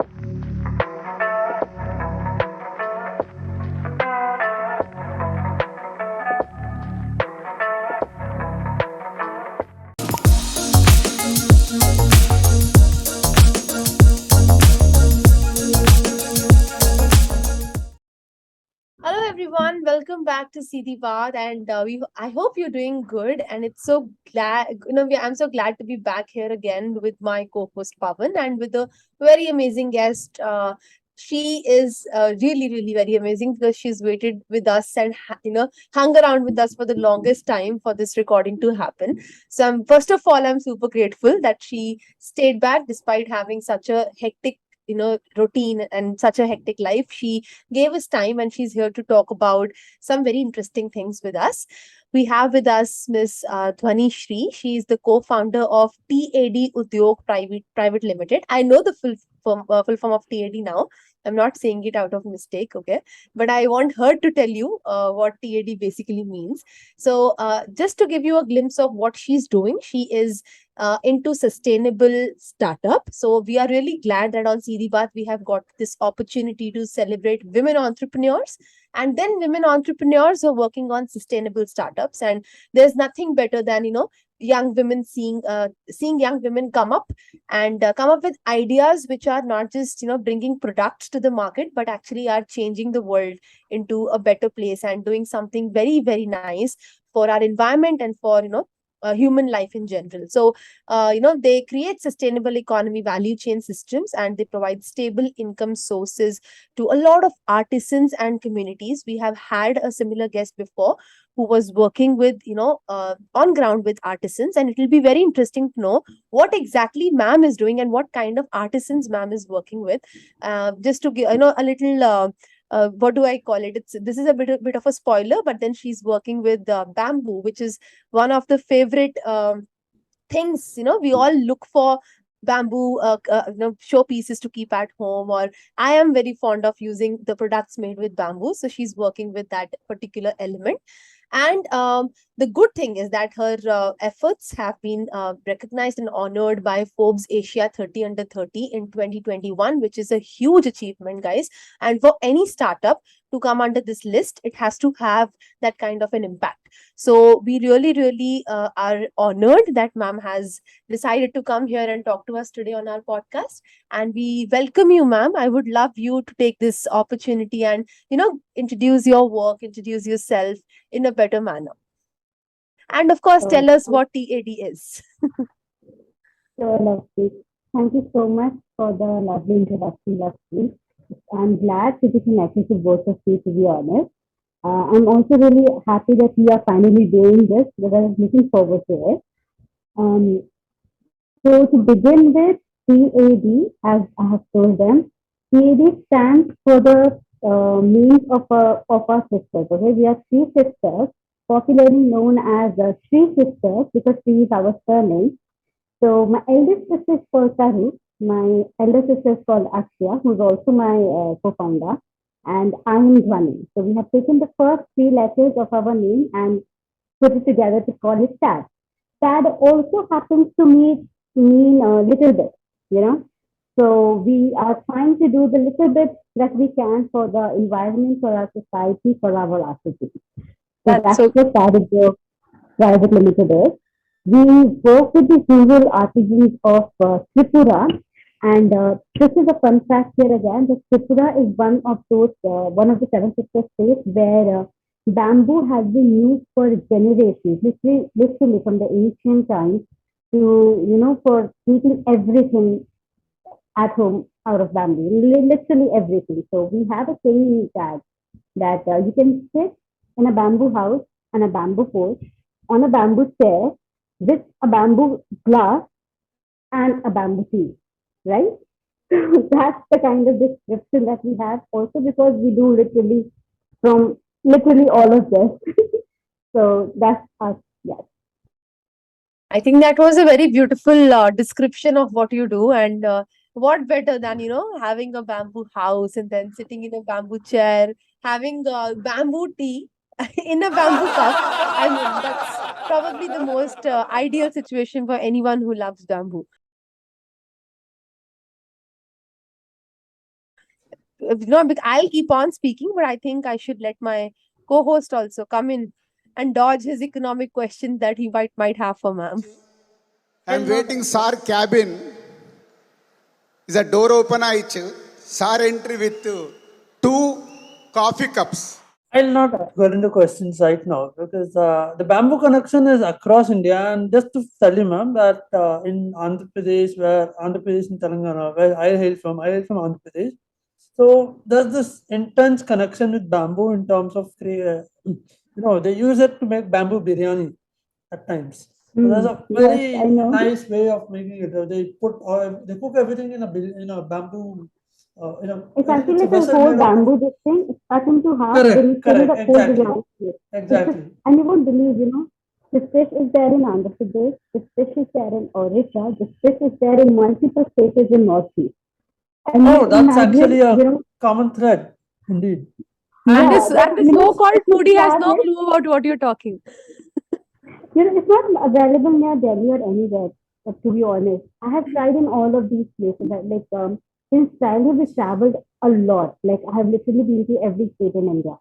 Hello everyone, welcome back to Seedhi Baat, and I hope you're doing good. And it's so glad I'm so glad to be back here again with my co-host Pavan and with a very amazing guest. She is really very amazing because she's waited with us and hung around with us for the longest time for this recording to happen. So first of all, I'm super grateful that she stayed back despite having such a hectic routine and such a hectic life. She gave us time and she's here to talk about some very interesting things with us. We have with us Miss Dhwani Shri. She is the co-founder of TAD Udyog Private Limited. I know the full form of TAD now. I'm not saying it out of mistake, okay? But I want her to tell you what TAD basically means. So, just to give you a glimpse of what she's doing, she is into sustainable startup. So we are really glad that on Seedhi Baat we have got this opportunity to celebrate women entrepreneurs and then women entrepreneurs who are working on sustainable startups. And there's nothing better than young women seeing young women come up and come up with ideas which are not just bringing products to the market but actually are changing the world into a better place and doing something very nice for our environment and for human life in general. So they create sustainable economy value chain systems and they provide stable income sources to a lot of artisans and communities. We have had a similar guest before who was working with on ground with artisans, and it will be very interesting to know what exactly ma'am is doing and what kind of artisans ma'am is working with. Just to give a little what do I call it? This is a bit of a spoiler, but then she's working with bamboo, which is one of the favorite things. We all look for bamboo showpieces to keep at home, or I am very fond of using the products made with bamboo. So she's working with that particular element. And the good thing is that her efforts have been recognized and honored by Forbes Asia 30 under 30 in 2021, which is a huge achievement, guys. And for any startup to come under this list, it has to have that kind of an impact. So we really are honored that ma'am has decided to come here and talk to us today on our podcast. And we welcome you, ma'am. I would love you to take this opportunity and introduce your work, introduce yourself in a better manner. And of course, So, tell us what TAD is. lovely. Thank you so much for the lovely introduction, Lovely. I'm glad to be connected to both of you, to be honest. I'm also really happy that we are finally doing this because I was looking forward to it. Um, so, to begin with, CAD, as I have told them, CAD stands for the means of our sisters. Okay, we are three sisters, popularly known as the Sri sisters because Sri is our surname. So my eldest sister is called Taru. My elder sister is called Akshya, who's also my co-founder, and I am Dhwani. So we have taken the first three letters of our name and put it together to call it TAD. TAD also happens to mean a little bit, you know. So we are trying to do the little bit that we can for the environment, for our society, for our artisans. So That's that's so what TAD Private Limited is. We work with the rural artisans of Tripura, and this is a fun fact here again. That Tripura is one of the seven sister states where bamboo has been used for generations, literally from the ancient times to for making everything at home out of bamboo, literally everything. So we have a saying that you can sit in a bamboo house and a bamboo porch on a bamboo chair with a bamboo glass and a bamboo tea, right? That's the kind of description that we have also because we do from literally all of this. So that's us, yes. I think that was a very beautiful description of what you do. And what better than, having a bamboo house and then sitting in a bamboo chair, having bamboo tea in a bamboo cup. I mean, that's probably the most ideal situation for anyone who loves bamboo. I'll keep on speaking, but I think I should let my co-host also come in and dodge his economic questions that he might have for ma'am. I'm waiting sir cabin. Is a door open ಆಯ್ತು sir entry with two coffee cups. I'll not go into questions right now because the bamboo connection is across India. And just to tell you, ma'am, that in Andhra Pradesh and Telangana, where I hail from Andhra Pradesh. So there's this intense connection with bamboo in terms of, they use it to make bamboo biryani at times. So there's a Yes, I very know. nice way of making it. They cook everything in a bamboo. It's I think actually it's a like a vessel whole made up of. bamboo this thing. It's cut into half, then Correct, you fill correct, the whole exactly, design to it. It's just, exactly. and you won't believe, this fish is there in Andhra Pradesh, this fish is there in Orissa, this fish is there in multiple places in Northeast. And you Oh, that's imagine, actually a common thread, indeed. And And yeah, this but and the so-called if you foodie has try no it, clue about what you're talking. it's not available near Delhi or anywhere, to be honest. I have tried in all of these places. Since childhood, we traveled a lot. Like, I have literally been to every state in India.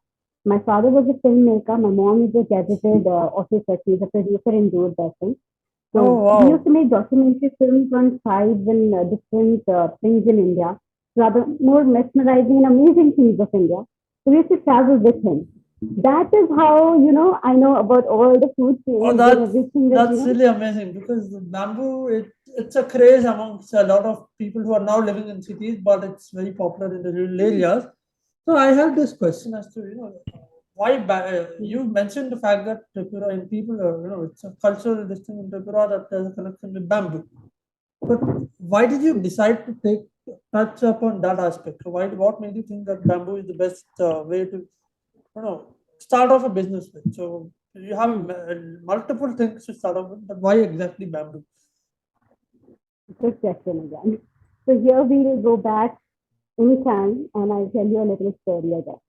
My father was a filmmaker. My mom is a gazetted officer. She's a producer in Doordarshan. oh So we used wow, to make documentary films on tribes and different things in India, rather more mesmerizing and amazing things of India. So we used to travel with him. That is how, I know about all the food oh chains and that's everything that, that's really amazing because the bamboo it's a craze amongst a lot of people who are now living in cities, but it's very popular in the rural areas. So I have this question as to you mentioned the fact that Tripura in people it's a cultural distinct in Tripura that there's a connection with bamboo. But why did you decide to touch upon that aspect? So what made you think that bamboo is the best way to, start off a business with? So you have hmm, multiple things to start off with, but why exactly bamboo? good question again. So here we'll go back in time and I'll tell you a little story again.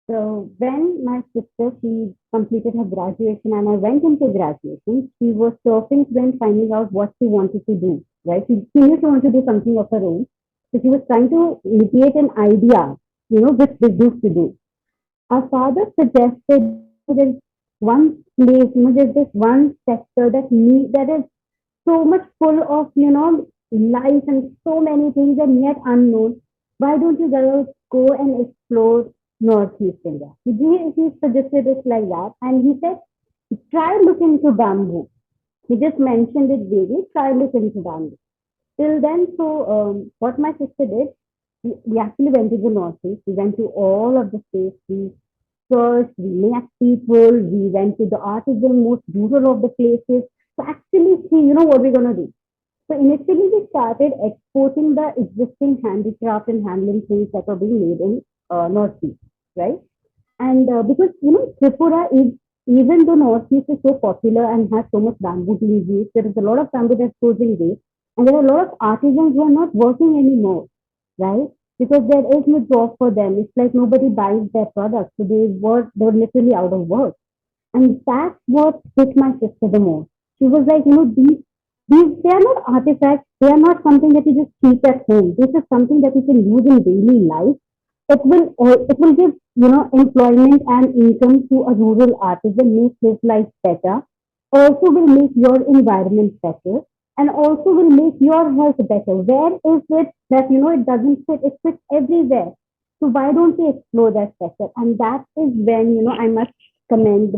So when my sister, she completed her graduation and I went into graduation, she was surfing when finding out what she wanted to do, right? She knew she wanted to do something of her own. So she was trying to create an idea, which business to do. Our father suggested that, there's one place, there's this one sector that is so much full of, life and so many things and yet unknown. Why don't you girls go and explore Northeast India? He suggested it like that. And he said, try look into bamboo. He just mentioned it vaguely, try look into bamboo. Till then, so what my sister did, we actually went to the Northeast. We went to all of the states. We searched, we met people, we went to the artisan, most rural of the places to actually see, what we're going to do. So initially, we started exporting the existing handicraft and handloom things that were being made in Northeast, right? And because Tripura is, even though Northeast is so popular and has so much bamboo being used, there is a lot of bamboo that's losing weight, and there are a lot of artisans who are not working anymore, right? Because there is no job for them. It's like nobody buys their products, so they were literally out of work. And that's what hit my sister the most. She was like, these they are not artifacts. They are not something that you just keep at home. This is something that you can use in daily life. It will give employment and income to a rural artisan, make his life better. Also will make your environment better, and also will make your health better. Where is it that it doesn't fit? It fits everywhere. So why don't we explore that sector? And that is when I must commend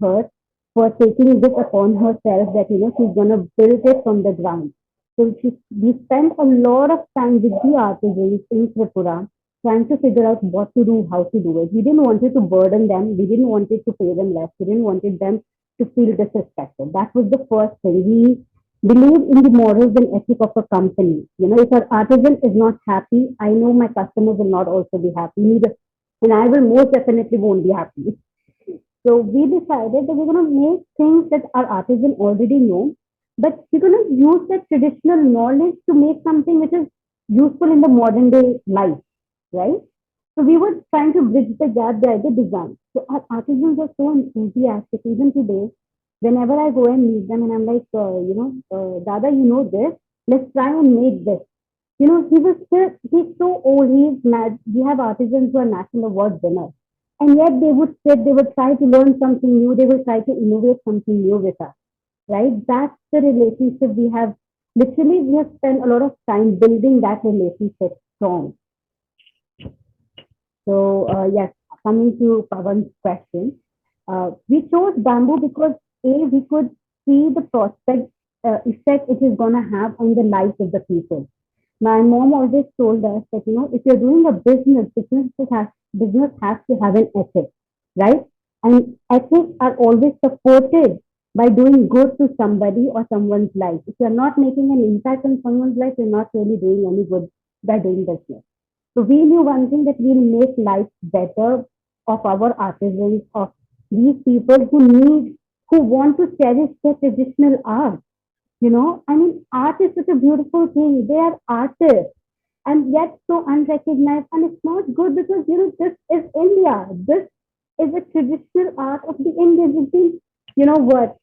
her for taking this upon herself that she's gonna build it from the ground. So we spent a lot of time with the artisans in Tripura trying to figure out what to do, how to do it. We didn't want it to burden them. We didn't want it to pay them less. We didn't want them to feel disrespected. That was the first thing. We believe in the morals and ethic of a company. If an artisan is not happy, I know my customer will not also be happy neither, and I will most definitely won't be happy. So we decided that we're going to make things that our artisan already know, but we're going to use that traditional knowledge to make something which is useful in the modern day life, right? So we were trying to bridge the gap by the design. So our artisans are so enthusiastic even today. Whenever I go and meet them and I'm like, Dada, this, let's try and make this. He's so oh, we have artisans who are national award winners. And yet they would sit, they would try to learn something new, they would try to innovate something new with us, right? That's the relationship we have. Literally, we have spent a lot of time building that relationship strong. So, yes, coming to Pawan's question, we chose bamboo because A, we could see the prospect effect it is going to have on the lives of the people. My mom always told us that, if you're doing a business has to have an ethic, right? And ethics are always supported by doing good to somebody or someone's life. If you're not making an impact on someone's life, you're not really doing any good by doing business. So we knew one thing, that we'll make life better of our artisans, of these people who want to cherish their traditional art. I mean, art is such a beautiful thing. They are artists and yet so unrecognized. And it's not good because, this is India. This is a traditional art of the Indians. It's been, what?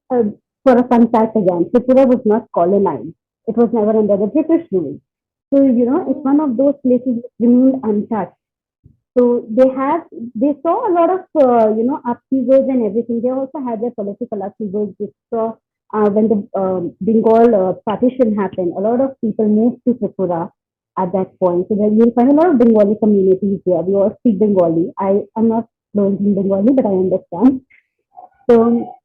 Uh, for a fun fact again, Tripura was not colonized. It was never under the British rule. So, it's one of those places that remained untouched. So they saw a lot of, upheavals and everything. They also had their political upheavals. They saw when the Bengal partition happened, a lot of people moved to Tripura at that point. So then you'll find a lot of Bengali communities there. We all speak Bengali. I am not fluent in Bengali, but I understand. So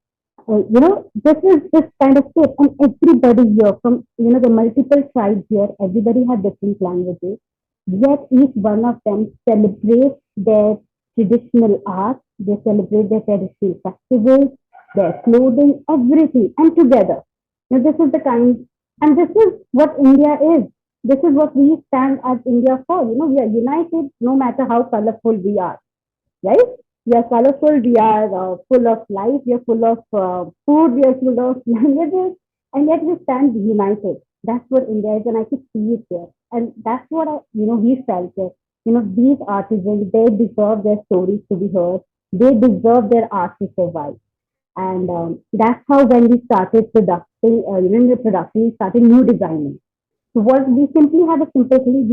this is this kind of thing. And everybody here from, the multiple tribes here, everybody had different languages. Yet each one of them celebrates their traditional art, they celebrate their traditional festivals, their clothing, everything, and together. Now, this is the kind, and this is what India is. This is what we stand as India for. We are united no matter how colorful we are, right? We are colorful, we are full of life, we are full of food, we are full of languages, and yet we stand united. That's what India is, and I could see it there. And that's what we felt it. These artisans, they deserve their stories to be heard. They deserve their art to survive. And that's how when we started in the production, we started new designing. So what we simply have a simple thing,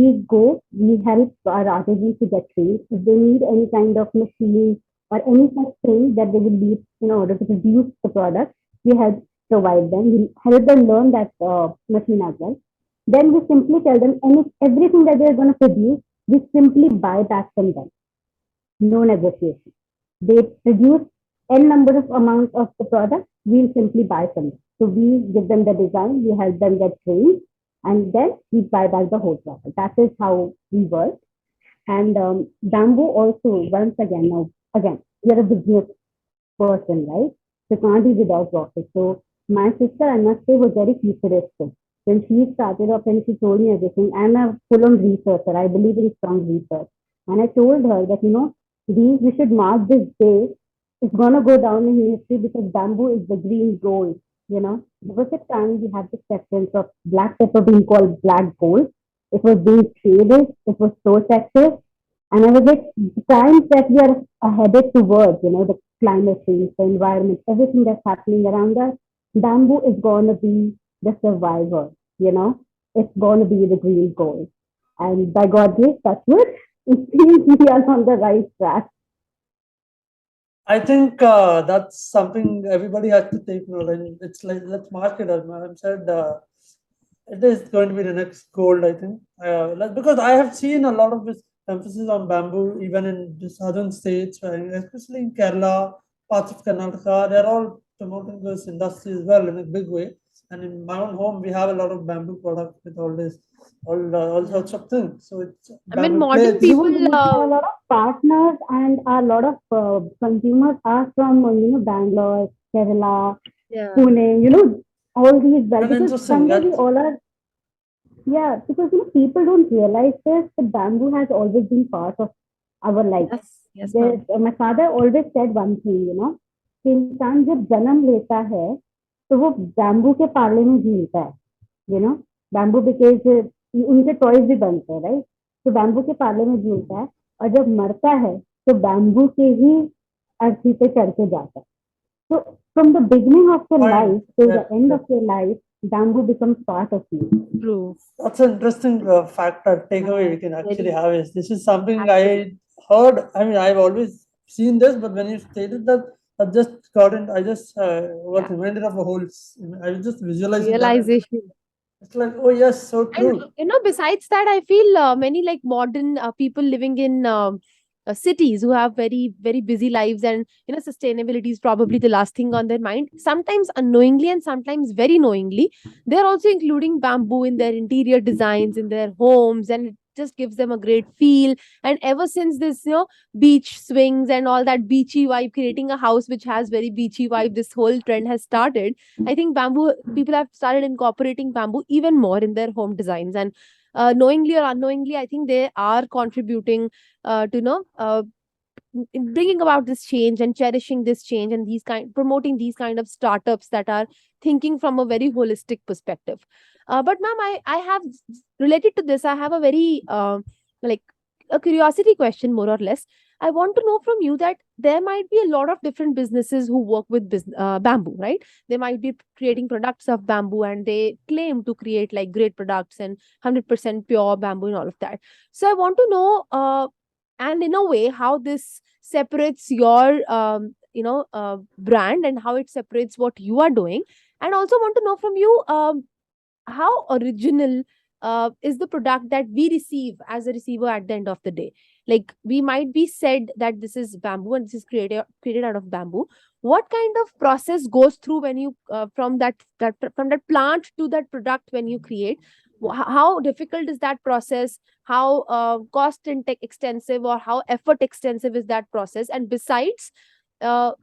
we help our artisans to get trained. If they need any kind of machine or any such thing that they will need in order to produce the product, we help provide them. We help them learn that machine as well. Then we simply tell them everything that they're going to produce, we simply buy back from them. No negotiation. They produce n number of amounts of the product, we'll simply buy from them. So we give them the design, we help them get trained, and then we buy back the whole product. That is how we work. And bamboo also, once again, you're a business person, right? So can't be without profit. So my sister, I must say, was very futuristic. When she started off and she told me everything, I'm a full-on researcher. I believe in strong research. And I told her that, we should mark this day. It's going to go down in history because bamboo is the green gold. There was a time we had this preference of black pepper being called black gold. It was being traded. It was so sexy. And I was like, the times that we are headed towards, the climate change, the environment, everything that's happening around us, bamboo is going to be the survivor, It's going to be the green gold. And by God's grace, that's what it seems we are on the right track. I think that's something everybody has to take note. And it's like, let's mark it as Madam said. It is going to be the next gold, I think. Because I have seen a lot of this emphasis on bamboo, even in the southern states, especially in Kerala, parts of Karnataka. They're all promoting this industry as well in a big way. And in my own home, we have a lot of bamboo products with all sorts of things. So it's I mean, bamboo modern plates. people. A lot of partners and a lot of consumers are from Bangalore, Kerala, Yeah. Pune, all these guys. And Because interesting. somewhere we all are, because people don't realize this, but bamboo has always been part of our life. Yes, ma'am. My father always said one thing, कि इंसान जब जन्म लेता है तो वो bamboo के पाले में झूलता है, बैम्बू बिकॉज उनके टॉयज भी बनते हैं, राइट? तो बैम्बू के पाले में झूलता है और जब मरता है तो बैम्बू के ही अर्थी पे चढ़ के जाता है. So from the beginning of your life till the end of your life, bamboo becomes part of you. True. That's an interesting fact or takeaway Yeah, we can actually very have. Is this is something actually. I heard. I mean, I've always seen this, but when you stated that, I just got in. I just got Yeah. reminded of a whole. I was just visualizing that, and Realization. it's like, oh yes, so And true. besides that, I feel many like modern people living in cities who have very very busy lives, and sustainability is probably the last thing on their mind. Sometimes unknowingly and sometimes very knowingly, they're also including bamboo in their interior designs in their homes, and it just gives them a great feel. And ever since this, beach swings and all that beachy vibe, creating a house which has very beachy vibe, this whole trend has started. I think bamboo people have started incorporating bamboo even more in their home designs, and knowingly or unknowingly, I think they are contributing to in bringing about this change and cherishing this change, and these kind promoting these kind of startups that are thinking from a very holistic perspective. But ma'am, I have related to this. I have a very like a curiosity question, more or less. I want to know from you that there might be a lot of different businesses who work with bamboo, right? They might be creating products of bamboo, and they claim to create like great products and 100% pure bamboo and all of that. So I want to know, and in a way, how this separates your brand, and how it separates what you are doing. And also want to know from you, how original is the product that we receive as a receiver at the end of the day. Like, we might be said that this is bamboo and this is created out of bamboo. What kind of process goes through when you from that plant to that product when you create? How difficult is that process? How extensive, or how effort extensive is that process? And besides, uh,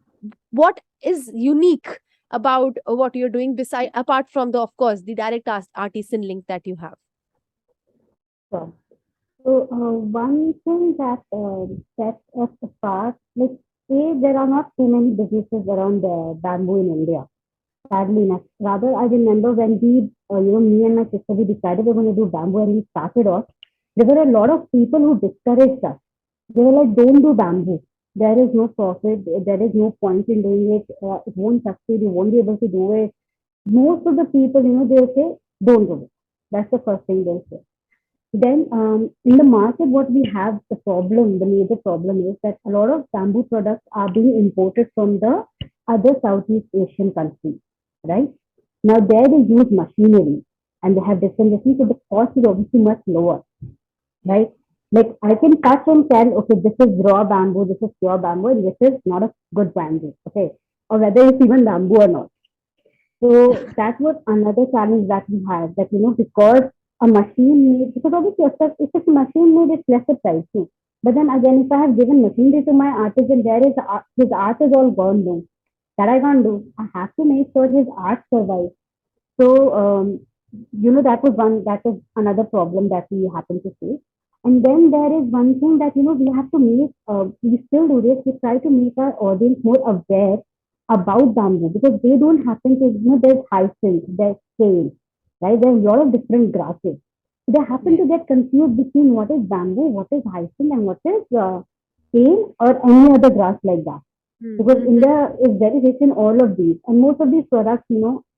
what is unique about what you're doing, beside apart from the, of course, the direct artisan link that you have? So, so one thing that sets us apart, like, there are not too many businesses around bamboo in India. Sadly enough, rather, I remember when me and my sister, we decided we were going to do bamboo and we started off. There were a lot of people who discouraged us. They were like, "Don't do bamboo. There is no profit. There is no point in doing it. It won't succeed. You won't be able to do it." Most of the people, they'll say, "Don't do it." That's the first thing they'll say. Then, in the market, what we have, the major problem is that a lot of bamboo products are being imported from the other Southeast Asian countries, right? Now, there they use machinery and they have different machines, so the cost is obviously much lower, right? Like, I can touch and tell, okay, this is raw bamboo, this is pure bamboo, and this is not a good bamboo, okay? Or whether it's even bamboo or not. So that was another challenge that we had, that, because a machine made, because obviously if it's machine made, it's lesser price too. But then again, if I have given machinery to my artisan, there is his art is all gone now. That I can't do. I have to make sure his art survives. So, that is another problem that we happen to face. And then there is one thing that, we have to make, we still do this, we try to make our audience more aware about bamboo, because they don't happen to, there's hyacinth, there's cane, right? There's a lot of different grasses. They happen Yeah. to get confused between what is bamboo, what is hyacinth, and what is cane or any other grass like that, because Mm-hmm. India is very rich in all of these, and most of these products,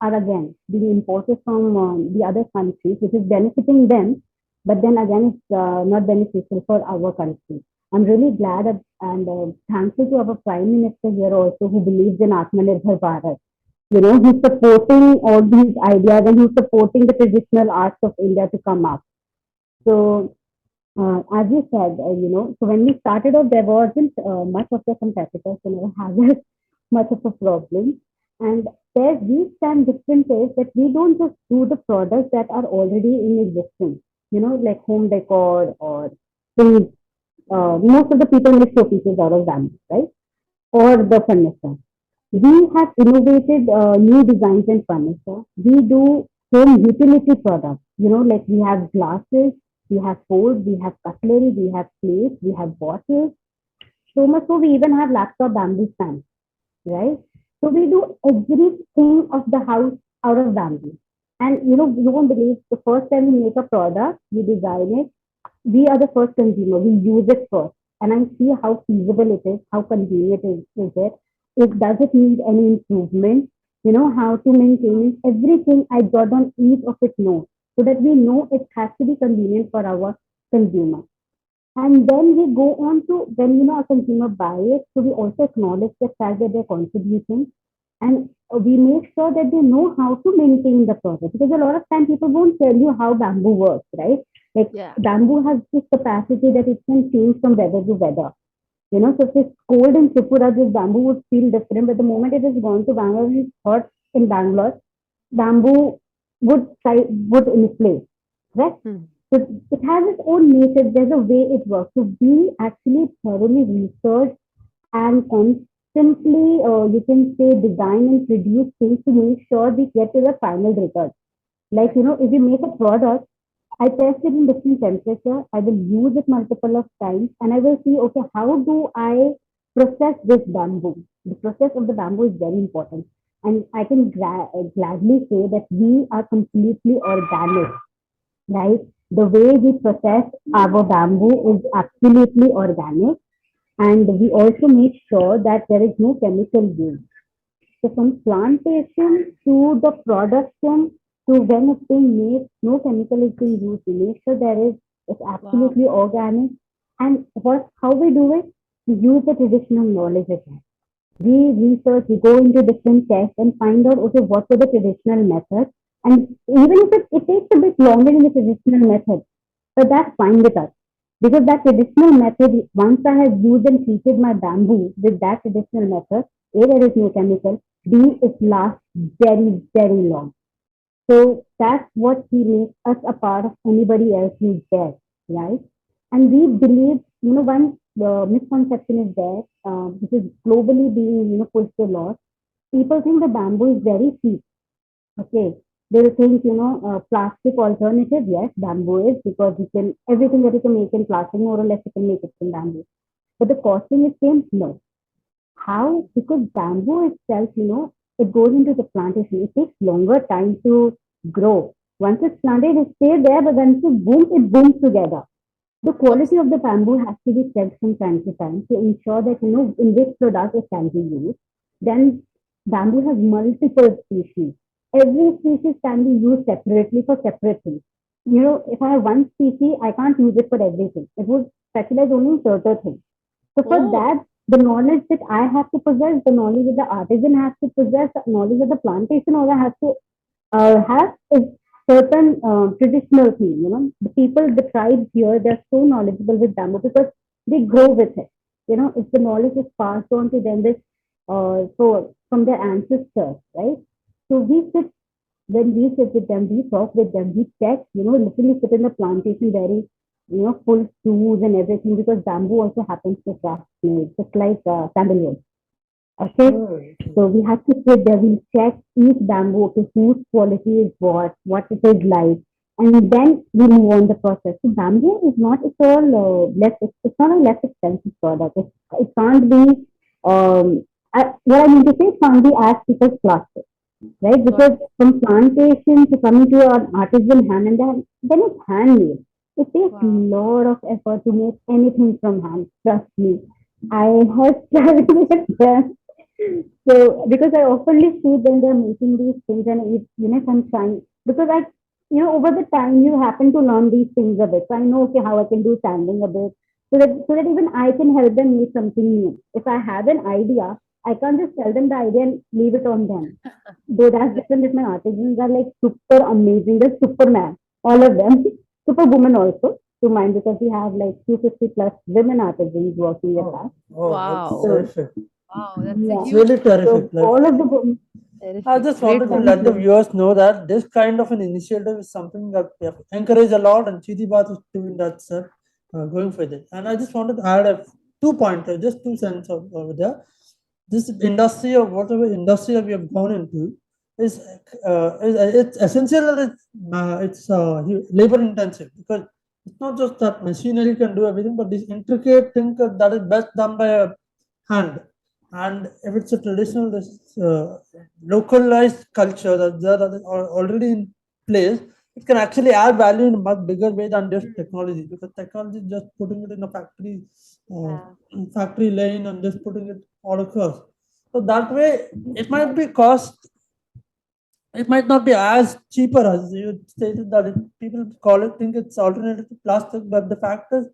are again being imported from the other countries, which is benefiting them, but then again, it's not beneficial for our country. I'm really glad and thankful to our Prime Minister here also, who believes in Atmanirbhar Bharat. He's supporting all these ideas and he's supporting the traditional arts of India to come up. So, as you said, so when we started off, there wasn't much of the competitors, so never had much of a problem. And there we stand different is that we don't just do the products that are already in existence, like home decor or things. Most of the people make showpieces out of them, right? Or the furniture. We have innovated new designs in furniture. We do home utility products. Like we have glasses, we have forks, we have cutlery, we have plates, we have bottles. So much so we even have laptop bamboo stands, right? So we do everything of the house out of bamboo. And you won't believe, the first time we make a product, we design it, we are the first consumer. We use it first. And I see how feasible it is, how convenient is it. Does it need any improvement? how to maintain everything. I jot on each of it notes so that we know it has to be convenient for our consumer. And then we go on to when a consumer buy it, so we also acknowledge the fact that they're contributing, and we make sure that they know how to maintain the product, because a lot of time people won't tell you how bamboo works, right? Like Yeah. bamboo has this capacity that it can change from weather to weather. So if it's cold in Tripura, this bamboo would feel different, but the moment it is gone to Bangalore and it's hot in Bangalore, bamboo would inflate, right? Hmm. So it has its own nature. There's a way it works. So we actually thoroughly research and constantly, you can say, design and produce things to make sure we get to the final result. Like, Right. if you make a product, I test it in different temperature. I will use it multiple of times, and I will see, okay, how do I process this bamboo? The process of the bamboo is very important. And I can gladly say that we are completely organic, right? The way we process our bamboo is absolutely organic, and we also make sure that there is no chemical use. So from plantation to the production to when it's being made, no chemical is being used. We make sure it's Wow. absolutely organic. And how we do it? We use the traditional knowledge again. We research, we go into different tests and find out, okay, what were the traditional methods. And even if it takes a bit longer in the traditional method, but that's fine with us. Because that traditional method, once I have used and treated my bamboo with that traditional method, A, there is no chemical, B, it lasts very, very long. So that's what he makes us a part of anybody else who's there, right? And we believe, one misconception is there, which is globally being, pushed a lot. People think the bamboo is very cheap. Okay, they will think, plastic alternative. Yes, bamboo is, because you can everything that you can make in plastic, more or less, you can make it in bamboo. But the costing is same. No, how? Because bamboo itself, it goes into the plantation. It takes longer time to grow. Once it's planted, it stays there, but once it booms together. The quality of the bamboo has to be checked from time to time to ensure that, in which product it can be used. Then bamboo has multiple species. Every species can be used separately for separate things. If I have one species, I can't use it for everything. It would specialize only in certain things. So for Oh. that, the knowledge that I have to possess, the knowledge that the artisan has to possess, the knowledge that the plantation owner has to have is certain traditional thing. The people, the tribes here, they're so knowledgeable with bamboo because they grow with it. If the knowledge is passed on to them, so from their ancestors, right? So when we sit with them, we talk with them, we check, literally sit in the plantation very, full shoes and everything, because bamboo also happens to crack snakes, just like sandalwood. Okay, Oh, so we have to sit there, we check each bamboo, okay, whose quality is what it is like, and then we move on the process. So bamboo is not at all it's not a less expensive product. It can't be, what I mean to say, it can't be as cheap as plastic, right? Got Because from plantation to coming to an artisan hand, and then it's handmade. It takes a wow. lot of effort to make anything from hand. Trust me. I have tried with them. So because I oftenly see them, they're making these things, and if I'm trying, because over the time you happen to learn these things a bit. So I know, okay, how I can do sanding a bit, so that even I can help them make something new. If I have an idea, I can't just tell them the idea and leave it on them. Though that's Right. different if my artisans are like super amazing. They're Superman, all of them. Superwoman also, to mind, because we have like 250 plus women artisans working with us. oh, oh, that's Wow. So terrific. Wow. That's a yeah, It's huge really terrific. so Like, all of the women, I terrific. just Great wanted to work. thank let the you. viewers know that this kind of an initiative is something that we have encouraged a lot, and Chidi Baat is doing that, sir, going for it. And I just wanted to add a 2 pointers, just 2 cents over there. This industry, or whatever industry that we have gone into, is it's essential that it's labor intensive, because it's not just that machinery can do everything, but this intricate thing that is best done by a hand. And if it's a traditional, this localized culture that is already in place, it can actually add value in a much bigger way than just Mm. technology, because technology is just putting it in a uh, Yeah. factory lane and just putting it all across. So that way, it might be cost. it might not be as cheaper as you stated that people call it, think it's alternative to plastic, but the fact is,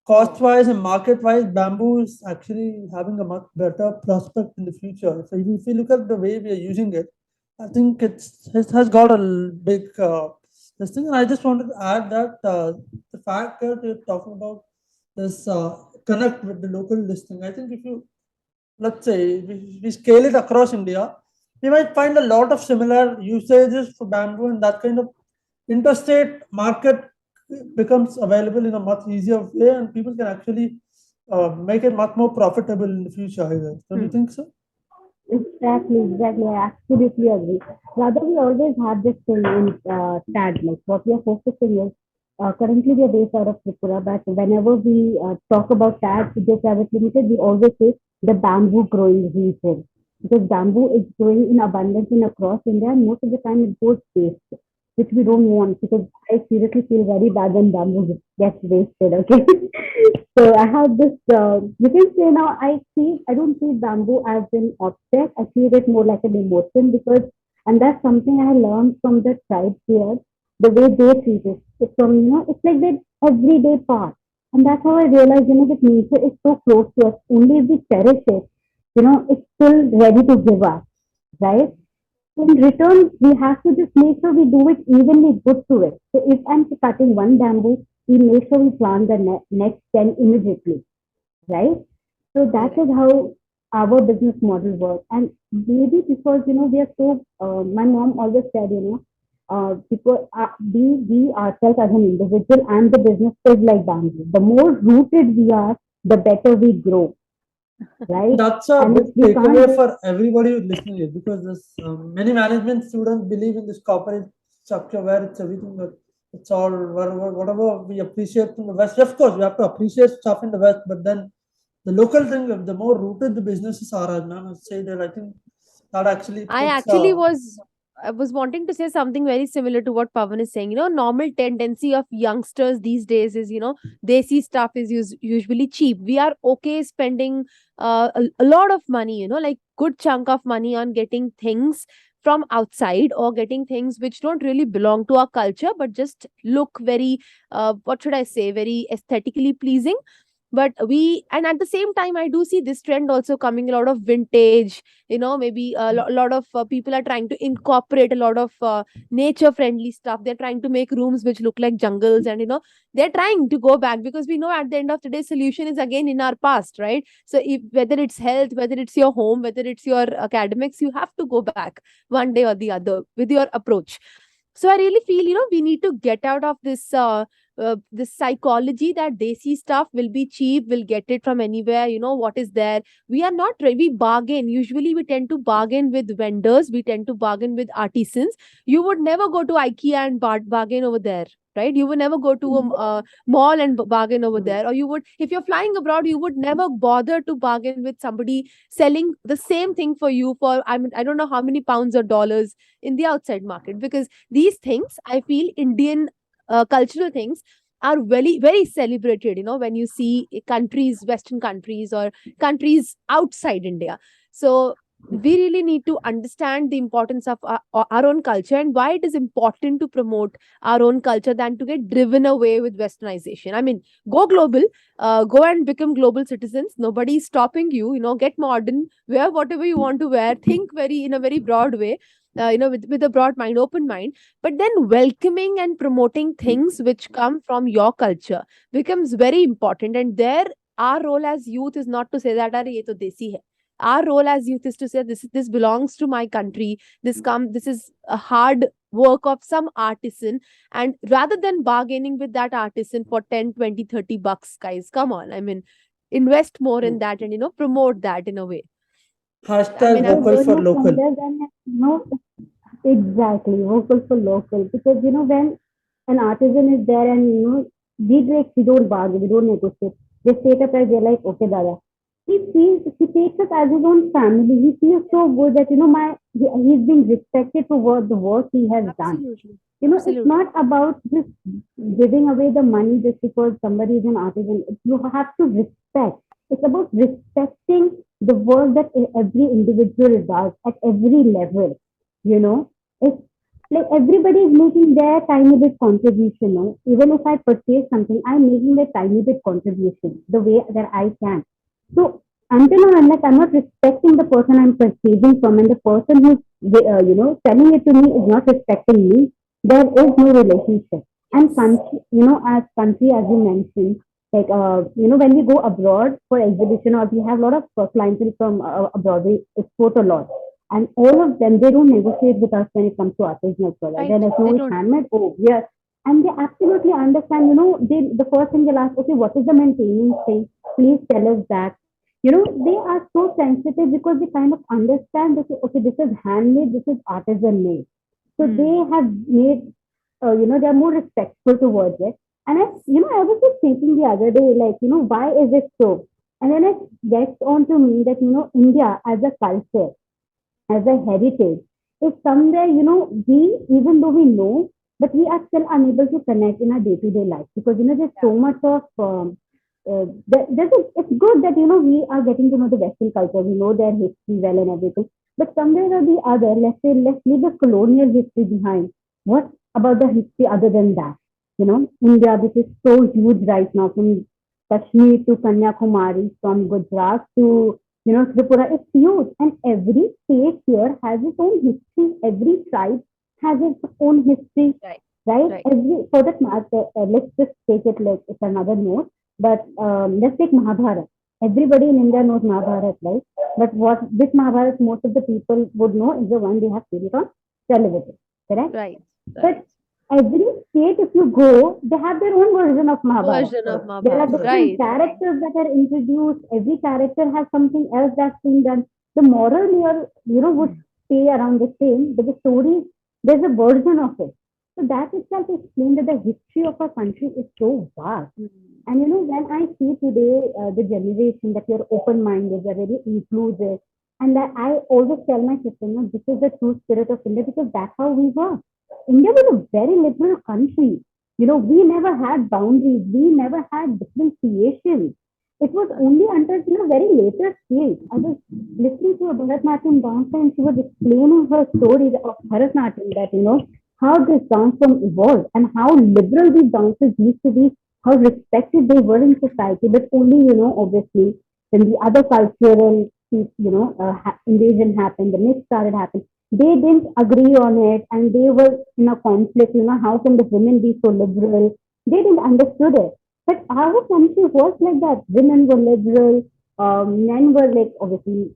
cost wise and market wise, bamboo is actually having a much better prospect in the future. If you look at the way we are using it, I think it has got a big this thing. And I just wanted to add that the fact that you're talking about this connect with the local listing. I think if you, let's say, we scale it across India, we might find a lot of similar usages for bamboo, and that kind of interstate market becomes available in a much easier way, and people can actually make it much more profitable in the future. I guess. Don't you think so? Exactly, exactly. I absolutely agree. Rather, we always have this thing in TAD, like what we are focusing is currently we are based out of Tripura, but whenever we talk about TAD, India Private Limited, we always say the bamboo growing region because bamboo is growing in abundance in across India, and most of the time it goes waste, which we don't want because I seriously feel very bad when bamboo gets wasted. Okay, so I have this. You can say now I don't see bamboo as an object. I see it more like an emotion because, and that's something I learned from the tribes here. The way they treat it, it's from it's like that everyday part, and that's how I realized that nature is so close to us. Only if we cherish it, it's still ready to give us, right? In return, we have to just make sure we do it evenly good to it. So if I'm cutting one bamboo, we make sure we plant the next 10 immediately, right? So that is Correct. how our business model works. And maybe because, we are so, my mom always said, because we ourselves as an individual and the business is like bamboo. The more rooted we are, the better we grow, right? That's a And big if we can't takeaway just, for everybody who's listening here, because this many management students believe in this corporate structure where it's everything that it's all whatever we appreciate from the West. Of course, we have to appreciate stuff in the West, but then the local thing, the more rooted the businesses are, as ma'am has said, that I think that actually I puts actually was I was wanting to say something very similar to what Pavan is saying. Normal tendency of youngsters these days is, desi stuff is usually cheap. We are okay spending a lot of money, like good chunk of money on getting things from outside or getting things which don't really belong to our culture but just look very, what should I say, very aesthetically pleasing. But we, and at the same time I do see this trend also coming, a lot of vintage, maybe lot of people are trying to incorporate a lot of nature friendly stuff. They're trying to make rooms which look like jungles, and they're trying to go back because we know at the end of the day solution is again in our past, right? So if whether it's health, whether it's your home, whether it's your academics, you have to go back one day or the other with your approach. So I really feel, we need to get out of this psychology that desi stuff will be cheap, will get it from anywhere, what is there. We are not we bargain. Usually we tend to bargain with vendors, we tend to bargain with artisans. You would never go to IKEA and bargain over there, right? You would never go to a mall and bargain over there. Or you would, if you're flying abroad, you would never bother to bargain with somebody selling the same thing for you for, I mean, I don't know how many pounds or dollars in the outside market, because these things, I feel, Indian cultural things are very very celebrated, when you see countries, western countries or countries outside India. So we really need to understand the importance of our own culture and why it is important to promote our own culture than to get driven away with westernization. I mean, go global, go and become global citizens. Nobody is stopping you. Get modern, wear whatever you want to wear, think very in a very broad way, with a broad mind, open mind. But then welcoming and promoting things which come from your culture becomes very important. And there, our role as youth is not to say that Are, ye to desi hai. Our role as youth is to say this belongs to my country. This is a hard work of some artisan. And rather than bargaining with that artisan for 10, 20, 30 bucks, guys, come on. I mean, invest more in that and promote that in a way. I hashtag mean, because I'm vocal for local. somewhere when exactly vocal for local because when an artisan is there and we don't bargain, we don't negotiate. They state a price, they're like, okay, Dada. He takes us as his own family. He feels so good that he's been respected for the work he has done. absolutely, It's absolutely. not about just giving away the money just because somebody is an artisan. You have to respect. It's about respecting the work that every individual does at every level, you know. It's like everybody is making their tiny bit contribution. No? Even if I purchase something, I'm making a tiny bit contribution the way that I can. So until or unless I'm not respecting the person I'm purchasing from, and the person who's selling it to me is not respecting me, there is no relationship. And Yes. country, as country, as you mentioned, like when we go abroad for exhibition, or we have a lot of clientele from abroad, we export a lot, and all of them, they don't negotiate with us when it comes to artisanal product. Right. Then it's no, They it's don't. handmade. Oh, yes. And they absolutely understand. The first thing they'll ask, okay, what is the maintenance thing? Please tell us that. They are so sensitive because they kind of understand that, okay, this is handmade, this is artisan made. So they Hmm. have made, they are more respectful towards it. And I was just thinking the other day, like, why is it so? And then it gets on to me that, India as a culture, as a heritage, is somewhere, we, even though we know, but we are still unable to connect in our day-to-day life, because, there's Yeah. so much of, it's good that, we are getting to know the Western culture, we know their history well and everything, but somewhere or the other, let's leave the colonial history behind. What about the history other than that? India, which is so huge right now, from Kashmir to Kanyakumari, from Gujarat to Tripura is huge, and every state here has its own history. Every tribe has its own history, Right. right? Right. Every for that matter, let's just take it like it's another note. But let's take Mahabharata. Everybody in India knows Mahabharata, right? But which Mahabharata most of the people would know is the one they have seen it on television, correct? Right. Right. But every state, if you go, they have their own version of Mahabharata. Version of Correct. There are Mahabharata. Correct. different Right. characters that are introduced. Every character has something else that's been done. The moral here, would stay around the same, but the story, there's a version of it. So that itself explains that the history of our country is so vast. Hmm. And when I see today the generation that you're open-minded, you're very inclusive, and that I always tell my sister, this is the true spirit of India, because that's how we were. India was a very liberal country. We never had boundaries. We never had differentiation. It was only until very later stage. I was listening to a Bharatanatyam dancer, and she was explaining her story of Bharatanatyam, that how this dance form evolved and how liberal these dancers used to be, how respected they were in society, but only, obviously, when the other cultural, invasion happened, the mix started happening, they didn't agree on it, and they were in a conflict, how can the women be so liberal? They didn't understood it. But our country was like that. Women were liberal, men were like, obviously,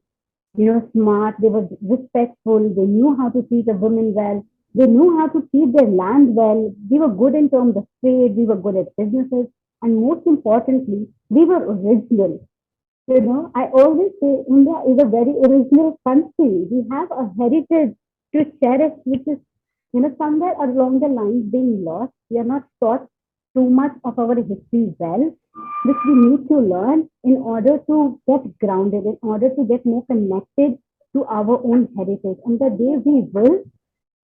smart, they were respectful, they knew how to treat a woman well, they knew how to treat their land well, we were good in terms of trade, we were good at businesses, and most importantly, we were original. I always say India is a very original country. We have a heritage to cherish, which is, somewhere along the lines being lost. We are not taught too much of our history well, which we need to learn in order to get grounded, in order to get more connected to our own heritage. And the day we will,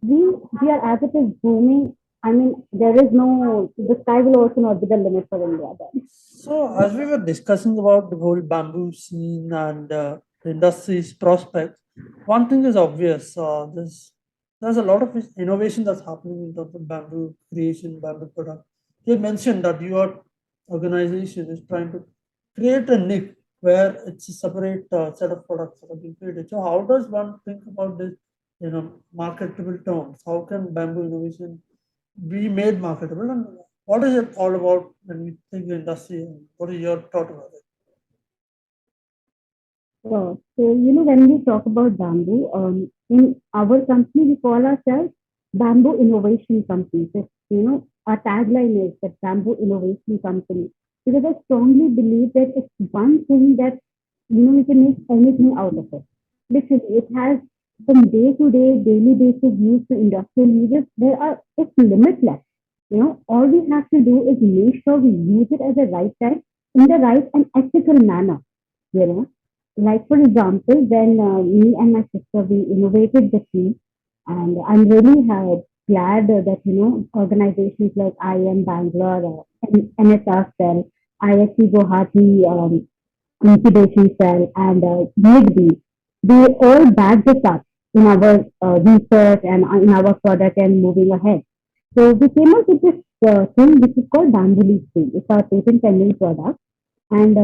we we are, as it is booming. I mean, there is no, the sky will also not be the limit for India then. So, as we were discussing about the whole bamboo scene and the industry's prospects, one thing is obvious. There's a lot of innovation that's happening in terms of bamboo creation, bamboo product. You mentioned that your organization is trying to create a niche where it's a separate set of products that are being created. So, how does one think about this? Marketable terms. How can bamboo innovation be made marketable, and what is it all about when we think industry, and what is your thought about it? Sure. So, when we talk about bamboo, in our company, we call ourselves Bamboo Innovation Company. So, our tagline is that Bamboo Innovation Company, because I strongly believe that it's one thing that, we can make anything out of it. Literally, it has from day to day, daily basis use to industrial uses. It's limitless. All we have to do is make sure we use it at the right time, in the right and ethical manner. You know, like for example, when me and my sister, we innovated the tea, and I'm really glad that organizations like IM Bangalore, NSR Cell, ISC Guwahati, incubation cell, and MIDB, they all backed this up. in our research and in our product and moving ahead. So we came up with this thing which is called bamboo leaf tea. It's our patent pending product, and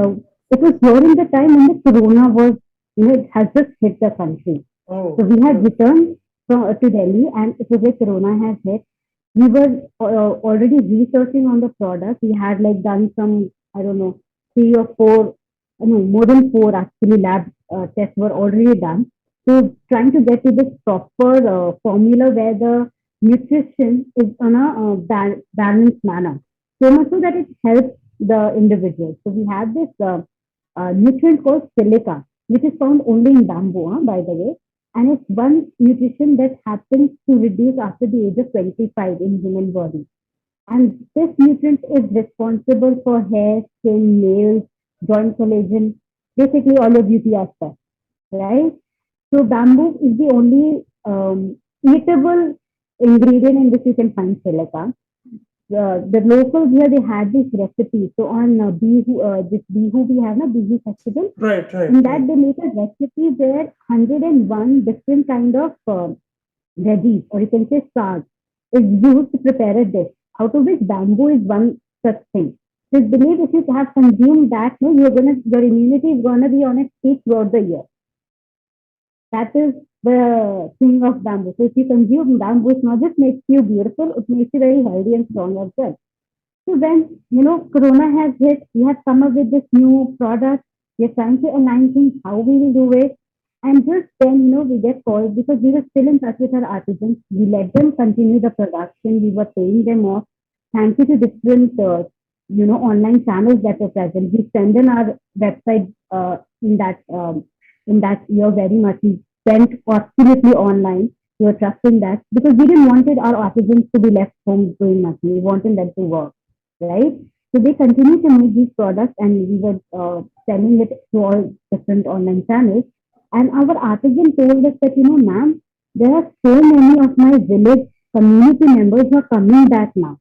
it was during the time when the corona was, it has just hit the country. Oh, So we had okay. returned to Delhi, and it was like corona has hit. We were already researching on the product. We had like done some, I don't know, three or four, no, more than four actually lab tests were already done. So trying to get to this proper formula where the nutrition is on a balanced manner, so much so that it helps the individual. So we have this nutrient called silica, which is found only in bamboo, by the way, and it's one nutrition that happens to reduce after the age of 25 in human body. And this nutrient is responsible for hair, skin, nails, joint collagen, basically all your beauty aspects, right? So bamboo is the only eatable ingredient in which you can find silica. The locals here, they had this recipe. So on this Bihu we have, na Bihu festival. Right, right, In that right. they make a recipe where 101 different kind of veggies, or you can say sag, is used to prepare a dish. Out of which bamboo is one such thing. Just believe if you have consumed that, no, your immunity is gonna be on its peak throughout the year. That is the thing of bamboo. So if you consume bamboo, it not just makes you beautiful, it makes you very healthy and strong as well. So when Corona has hit, we have come up with this new product. We are trying to align things how we will do it, and just then we get called because we were still in touch with our artisans. We let them continue the production. We were paying them off. Thank you to different online channels that were present. We strengthened our website in that year very much. We went absolutely online. We were trusting that because we didn't wanted our artisans to be left home doing nothing. We wanted them to work, right? So they continue to make these products, and we were selling it to all different online channels. And our artisan told us that, ma'am, there are so many of my village community members who are coming back now,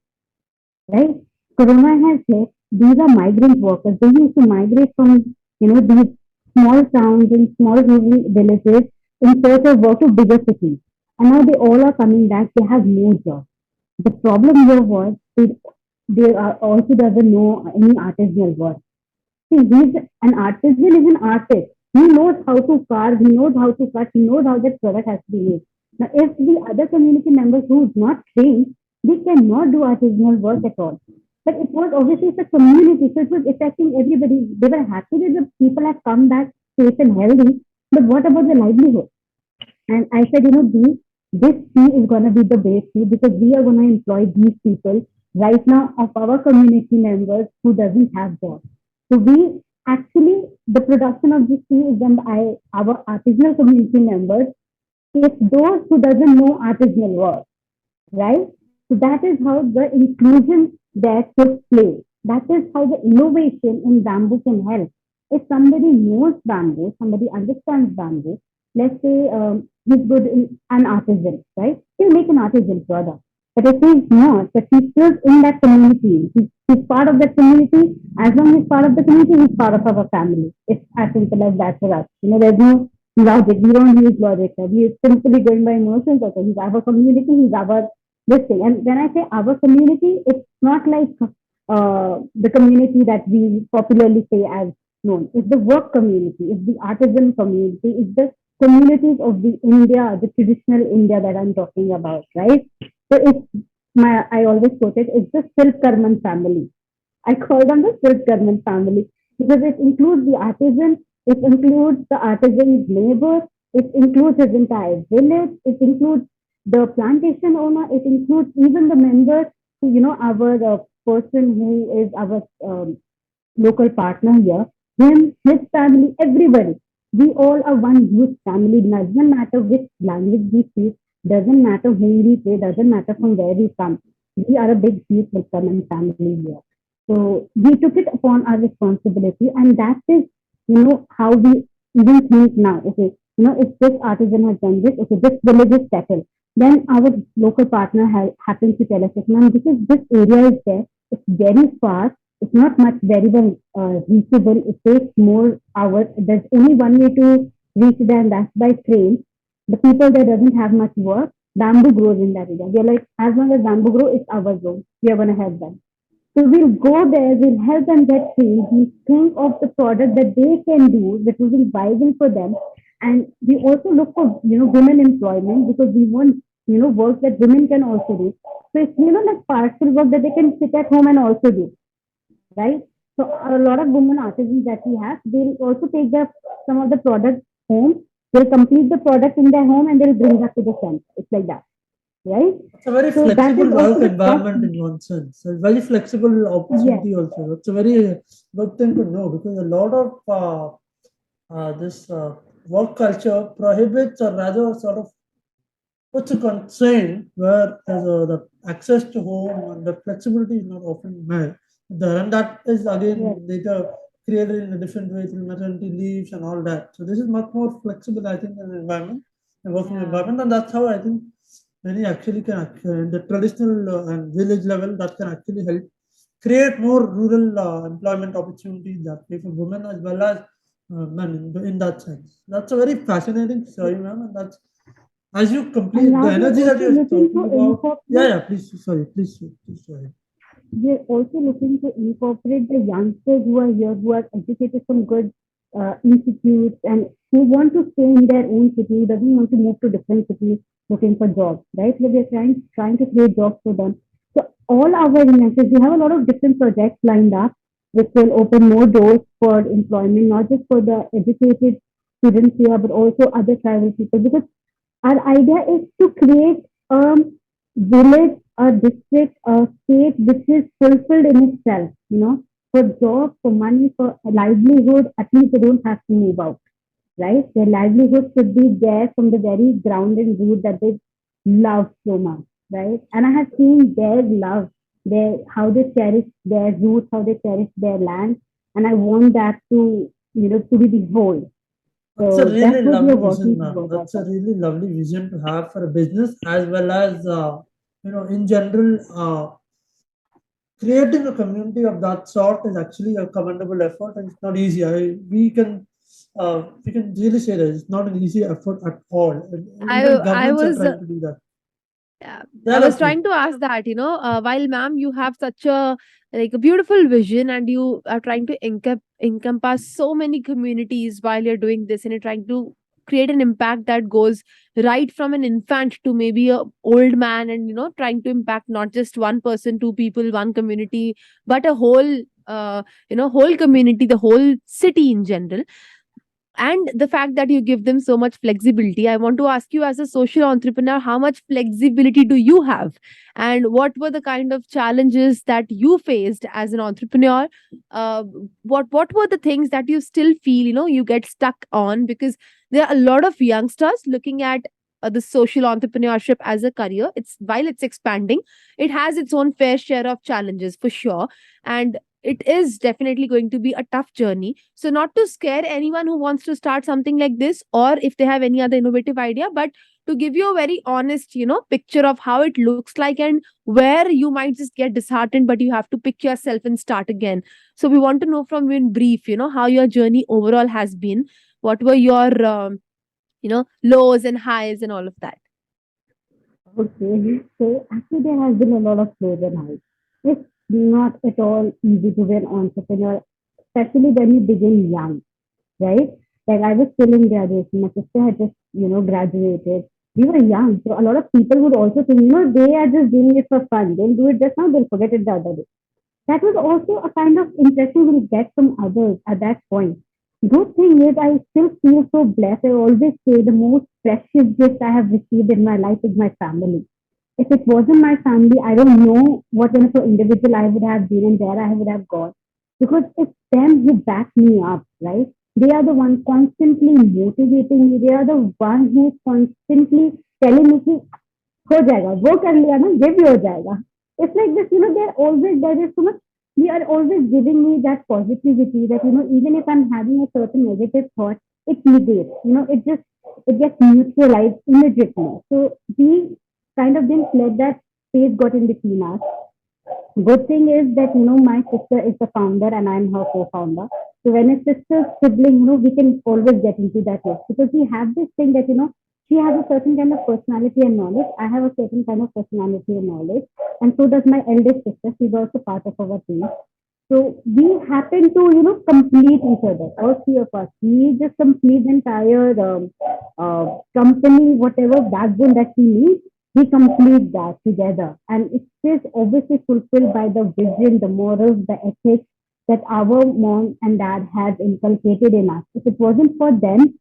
right? Corona has hit. These are migrant workers. They used to migrate from, these small towns and small rural villages in search of work to bigger cities. And now they all are coming back. They have no job. The problem here was they are also doesn't know any artisanal work. See, he's an artisan is an artist. He knows how to carve, he knows how to cut, he knows how that product has to be made. Now, if the other community members who is not trained, they cannot do artisanal work at all. But it was obviously it's a community, so it was affecting everybody. They were happy that the people have come back safe and healthy. But what about the livelihood? And I said, this fee is going to be the base fee because we are going to employ these people right now of our community members who doesn't have jobs. So we actually, the production of this fee is done by our artisanal community members. If those who doesn't know artisanal work, right? So that is how the inclusion there took place. That is how the innovation in bamboo can help. If somebody knows bamboo, somebody understands bamboo, let's say he's good in an artisan, right? He'll make an artisan product. But if he's not, but he's still in that community, he's part of that community. As long as he's part of the community, he's part of our family. It's as simple as that for us. There's no logic. We don't use logic. We are simply going by emotions. Okay, he's our community, he's our this thing. And when I say our community, it's not like the community that we popularly say as known. It's the work community, it's the artisan community, it's the communities of the India, the traditional India that I'm talking about, right? So it's I always quote it, it's the Silpakarman family. I call them the Silpakarman family because it includes the artisan, it includes the artisan's labor, it includes his entire village, it includes the plantation owner, it includes even the members who, our person who is our local partner here, him, his family, everybody. We all are one huge family. Doesn't matter which language we speak, doesn't matter whom we pray, doesn't matter from where we come. We are a big huge common family here. So we took it upon our responsibility, and that is, how we even think now. Okay, if this artisan has done this, okay, this village is settled. Then our local partner happens to tell us, ma'am, because this area is there, it's very far, it's not much very well reachable. It takes more hours. There's only one way to reach there, and that's by train. The people that doesn't have much work, bamboo grows in that area. We're like, as long as bamboo grows, it's our zone. We are going to help them. So we'll go there, we'll help them get trained. We think of the product that they can do, which will be viable for them. And we also look for, women employment because we want, work that women can also do. So it's, like partial work that they can sit at home and also do, right? So a lot of women artisans that we have, they'll also take some of the products home. They'll complete the product in their home and they'll bring that to the center. It's like that, right? It's a very So that flexible is also work the trust. environment in one sense. A very flexible Yes, opportunity also. It's a very good thing to know because a lot of this work culture prohibits or rather sort of puts a constraint where the access to home and the flexibility is not often met. And that is yes. again later created in a different way through maternity leaves and all that. So this is much more flexible, I think, in the environment, the working Yeah. environment, and that's how I think many actually can in the traditional and village level that can actually help create more rural employment opportunities that way for women as well as men in that sense. That's a very fascinating story, ma'am, and that's as you And complete the now we're energy that also you're looking talking to about. Yeah, incorporate yeah, please, sorry, please, sorry. we're also looking to incorporate the youngsters who are here, who are educated from good institutes and who want to stay in their own city, who doesn't want to move to different cities looking for jobs, right? So we're trying to create jobs for them. So all our investors, we have a lot of different projects lined up, which will open more doors for employment, not just for the educated students here, but also other tribal people. Because our idea is to create a village, a district, a state which is fulfilled in itself, for job, for money, for livelihood, at least they don't have to move out, right? Their livelihood should be there from the very ground and root that they love so much, right? And I have seen their love, how they cherish their roots, how they cherish their land, and I want that to be the whole. That's a So really that's what we are lovely vision, working ma'am. towards That's a also. really lovely vision to have for a business as well as in general. Creating a community of that sort is actually a commendable effort, and it's not easy. We can really say that it's not an easy effort at all. And even I governments are was trying to do that. Yeah, Yeah, I ma'am, was please. trying to ask that, while ma'am, you have such a like a beautiful vision and you are trying to encompass so many communities while you're doing this and you're trying to create an impact that goes right from an infant to maybe a old man and trying to impact not just one person, two people, one community, but a whole whole community, the whole city in general, and the fact that you give them so much flexibility. I want to ask you, as a social entrepreneur, how much flexibility do you have, and what were the kind of challenges that you faced as an entrepreneur? What were the things that you still feel you get stuck on, because there are a lot of youngsters looking at the social entrepreneurship as a career. It's while it's expanding, it has its own fair share of challenges for sure, and it is definitely going to be a tough journey. So, not to scare anyone who wants to start something like this, or if they have any other innovative idea, but to give you a very honest, picture of how it looks like and where you might just get disheartened, but you have to pick yourself and start again. So, we want to know from you in brief, how your journey overall has been. What were your, lows and highs and all of that? Okay, so actually there has been a lot of lows and highs. It's not at all easy to be an entrepreneur, especially when you begin young, right? Like I was still in graduation, my sister had just, graduated. We were young, so a lot of people would also think, they are just doing it for fun. They'll do it just now, they'll forget it the other day. That was also a kind of impression we'll get from others at that point. Good thing is, I still feel so blessed. I always say the most precious gift I have received in my life is my family. If it wasn't my family, I don't know what kind of an individual I would have been and where I would have gone. Because it's them who back me up, right? They are the one constantly motivating me. They are the one who's constantly telling me कि हो जाएगा वो कर लिया ना ये भी हो जाएगा. It's like this, they're always there is so much. They are always giving me that positivity that even if I'm having a certain negative thought, it negates. It gets neutralized immediately. So we kind of didn't let that space got in between us. Good thing is that my sister is the founder and I'm her co-founder. So when a sister's sibling, we can always get into that way because we have this thing that She has a certain kind of personality and knowledge. I have a certain kind of personality and knowledge. And so does my eldest sister. She's also part of our team. So we happen to, complete each other, all three of us. We just complete the entire company, whatever backbone that we need, we complete that together. And it is obviously fulfilled by the vision, the morals, the ethics that our mom and dad had inculcated in us. If it wasn't for them,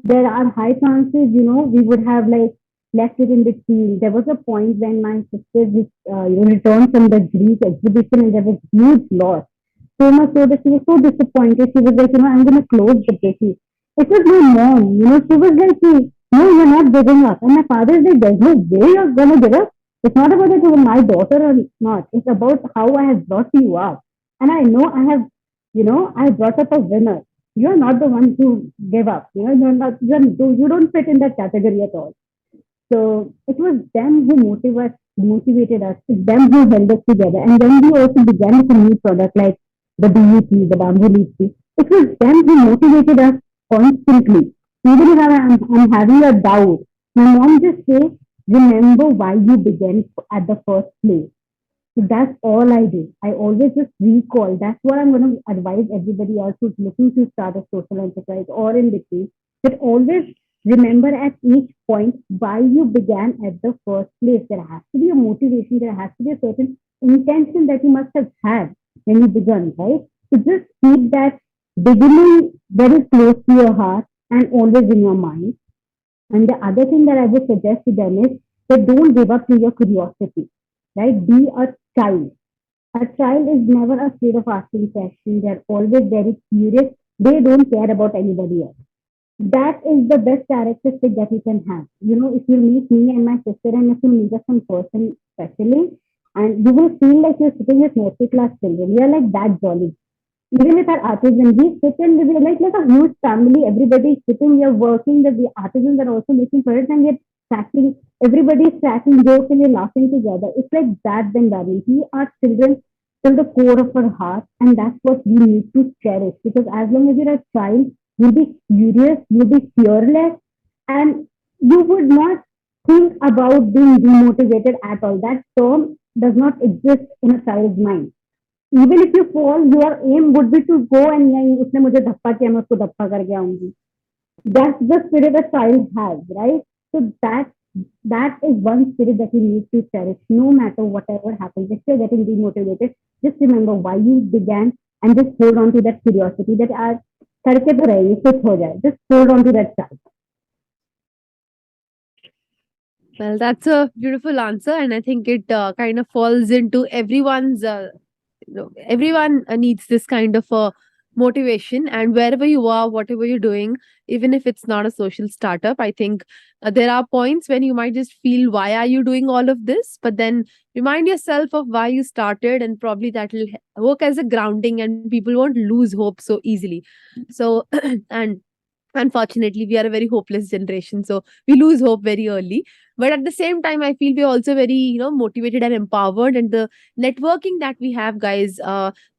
there are high chances, we would have like left it in between. There was a point when my sister returned from the Greek exhibition and there was huge loss. So much so that she was so disappointed. She was like, I'm going to close the business. It was my mom, she was like, no, you're not giving up. And my father is like, there's no way you're going to give up. It's not about that you're my daughter or not. It's about how I have brought you up. And I know I brought up a winner. You're not the one who gave up. You don't fit in that category at all. So it was them who motivated us. It's them who held us together. And when we also began with a new product like the BUT, the bamboo leaf tea, it was them who motivated us constantly. Even if I'm having a doubt, my mom just says, remember why you began at the first place. So that's all I do. I always just recall. That's what I'm going to advise everybody else who's looking to start a social enterprise or in between. That always remember at each point why you began at the first place. There has to be a motivation. There has to be a certain intention that you must have had when you began, right? So just keep that beginning very close to your heart and always in your mind. And the other thing that I would suggest to them is that don't give up to your curiosity, right? Be a child. A child is never afraid of asking questions. They're always very curious. They don't care about anybody else. That is the best characteristic that you can have. If you meet me and my sister, and if you meet us in person, especially, and you will feel like you're sitting with nursery class children. We are like that jolly. Even with our artisans, we sit and we're like a huge family. Everybody is sitting, we are working. The artisans are also making products, and we're cracking. Everybody is cracking jokes, and we're laughing together. It's like that environment. We are children till the core of our heart, and that's what we need to cherish. Because as long as you're a child, you'll be curious, you'll be fearless, and you would not think about being demotivated at all. That term does not exist in a child's mind. Even if you fall, your aim would be to go and नहीं उसने मुझे धप्पा किया मैं उसको धप्पा करके आऊंगी. That's the spirit a child has, right? So that is one spirit that you need to cherish, no matter whatever happens. If you're getting demotivated, just remember why you began and just hold on to that curiosity that आज करके तो रहे कुछ हो जाए. Just hold on to that side. Well, that's a beautiful answer, and I think it kind of falls into everyone's. Everyone needs this kind of a motivation, and wherever you are, whatever you're doing, even if it's not a social startup, I think there are points when you might just feel, why are you doing all of this? But then remind yourself of why you started, and probably that will work as a grounding, and people won't lose hope so easily. So, and unfortunately we are a very hopeless generation, so we lose hope very early. But at the same time, I feel we're also very motivated and empowered, and the networking that we have, guys,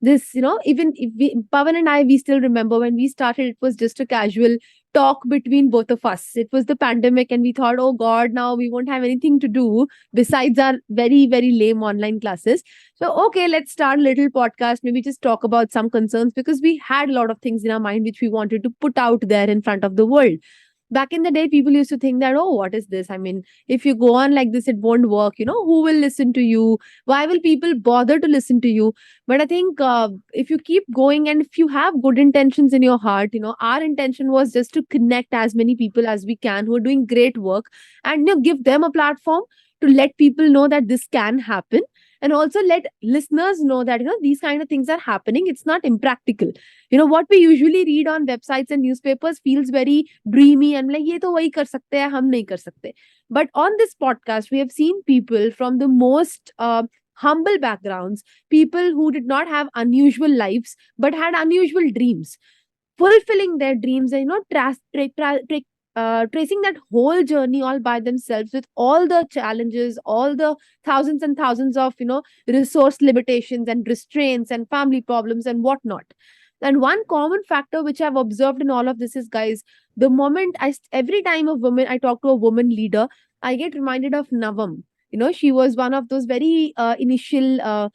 this even if Pavan and I, we still remember when we started, it was just a casual talk between both of us. It was the pandemic, and we thought, oh god, now we won't have anything to do besides our very very lame online classes. So okay, let's start a little podcast, maybe just talk about some concerns, because we had a lot of things in our mind which we wanted to put out there in front of the world. Back in the day, people used to think that, oh, what is this? I mean, if you go on like this, it won't work. Who will listen to you? Why will people bother to listen to you? But I think if you keep going, and if you have good intentions in your heart, our intention was just to connect as many people as we can who are doing great work, and give them a platform to let people know that this can happen, and also let listeners know that these kind of things are happening. It's not impractical. What we usually read on websites and newspapers feels very dreamy, and like ye to wahi kar sakte hai, hum nahi kar sakte. But on this podcast, we have seen people from the most humble backgrounds, people who did not have unusual lives but had unusual dreams, fulfilling their dreams, and tracing that whole journey all by themselves, with all the challenges, all the thousands and thousands of resource limitations and restraints and family problems and whatnot. And one common factor which I've observed in all of this is, guys, The moment every time I talk to a woman leader, I get reminded of Navam. She was one of those very initial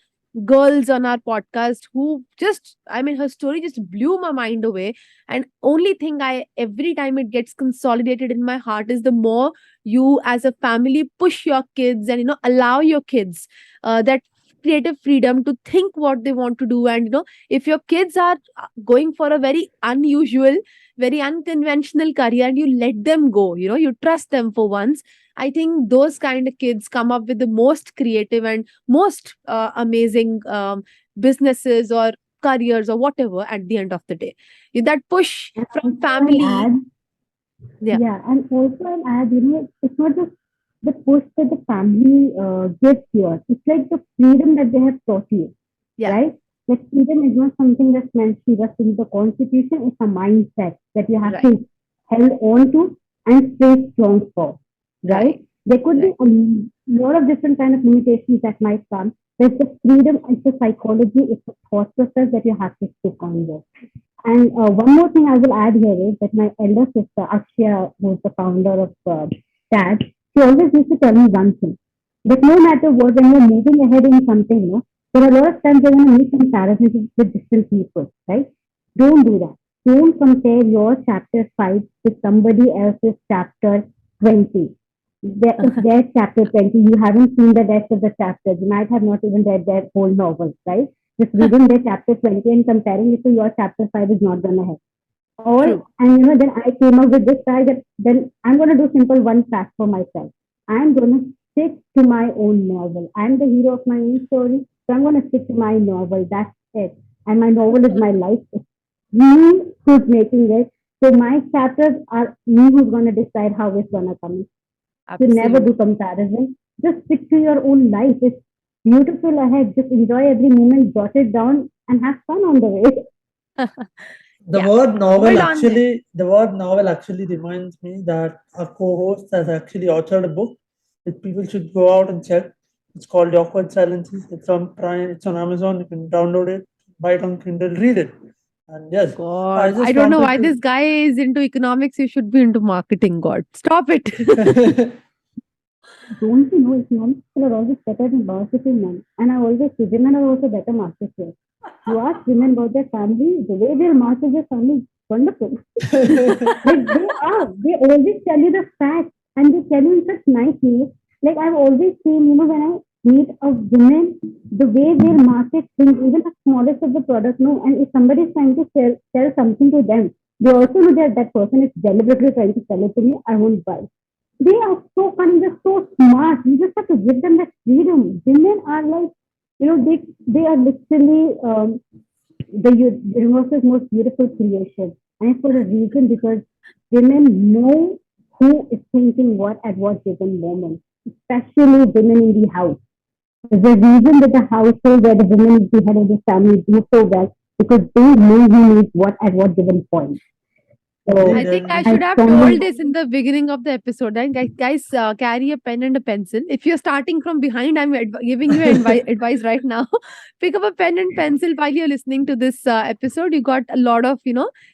girls on our podcast who just, I mean, her story just blew my mind away. And only thing every time it gets consolidated in my heart is the more you as a family push your kids and, allow your kids that creative freedom to think what they want to do. And, if your kids are going for a very unusual, very unconventional career and you let them go, you trust them for once. I think those kind of kids come up with the most creative and most amazing businesses or careers or whatever at the end of the day. That push And from also I'll family. add, Yeah. yeah, and also I'll add, it's not just the push that the family gives you. It's like the freedom that they have taught you, Yeah. right? Like freedom is not something that's meant to just in the constitution. It's a mindset that you have Right. to hold on to and stay strong for, right? Right. There could be Right. a lot of different kind of limitations that might come. But the freedom, it's the psychology, it's the thought process that you have to stick on with. And one more thing I will add here is that my elder sister, Akshaya, who's the founder of TAD, she always used to tell me one thing, that no matter what, when you're moving ahead in something, there are a lot of times you're going to meet comparisons with different people, right? Don't do that. Don't compare your chapter 5 with somebody else's chapter 20. If their chapter 20, you haven't seen the rest of the chapters. You might have not even read their whole novel, right? Just reading their chapter 20 and comparing it to your chapter 5 is not going to help. Or, True. and then I came up with this try that then I'm going to do simple one fact for myself. I'm going to stick to my own novel. I'm the hero of my own story. So I'm going to stick to my novel. That's it. And my novel is my life. It's me who's making it. So my chapters are me who's going to decide how it's going to come. You never do Absolutely. comparison. Just stick to your own life. It's beautiful ahead. Just enjoy every moment, jot it down, and have fun on the way. The Yeah. word novel Hold on there. actually, the word novel actually reminds me that a co-host has actually authored a book that people should go out and check. It's called The Awkward Silences. It's on Prime. It's on Amazon. You can download it, buy it on Kindle, read it. And yes, I God, I just don't know wanted why this guy is into economics. You should be into marketing. God, stop it. to. Don't you know economics people are always better than marketing men? And I always say women are also better marketers. You ask women about their family, the way they'll market their family is wonderful. Like they are. They always tell you the facts and they tell you in such nice ways. Like I've always seen, when I meet a woman, the way they market things, even the smallest of the product, no, and if somebody is trying to sell something to them, they also know that that person is deliberately trying to sell it to me, I won't buy. They are so funny, they're so smart. You just have to give them that freedom. Women are like, they are literally the universe's most beautiful creation. And it's for a reason because women know who is thinking what at what given moment, especially women in the house. There's a reason that the household where the woman is the head of the family do so well because they know who needs what at what given point. I Indeed, So think I indeed. I should have strongly told this in the beginning of the episode. That guys, carry a pen and a pencil. If you're starting from behind, I'm giving you advice right now. Pick up a pen and pencil while you're listening to this episode. You got a lot of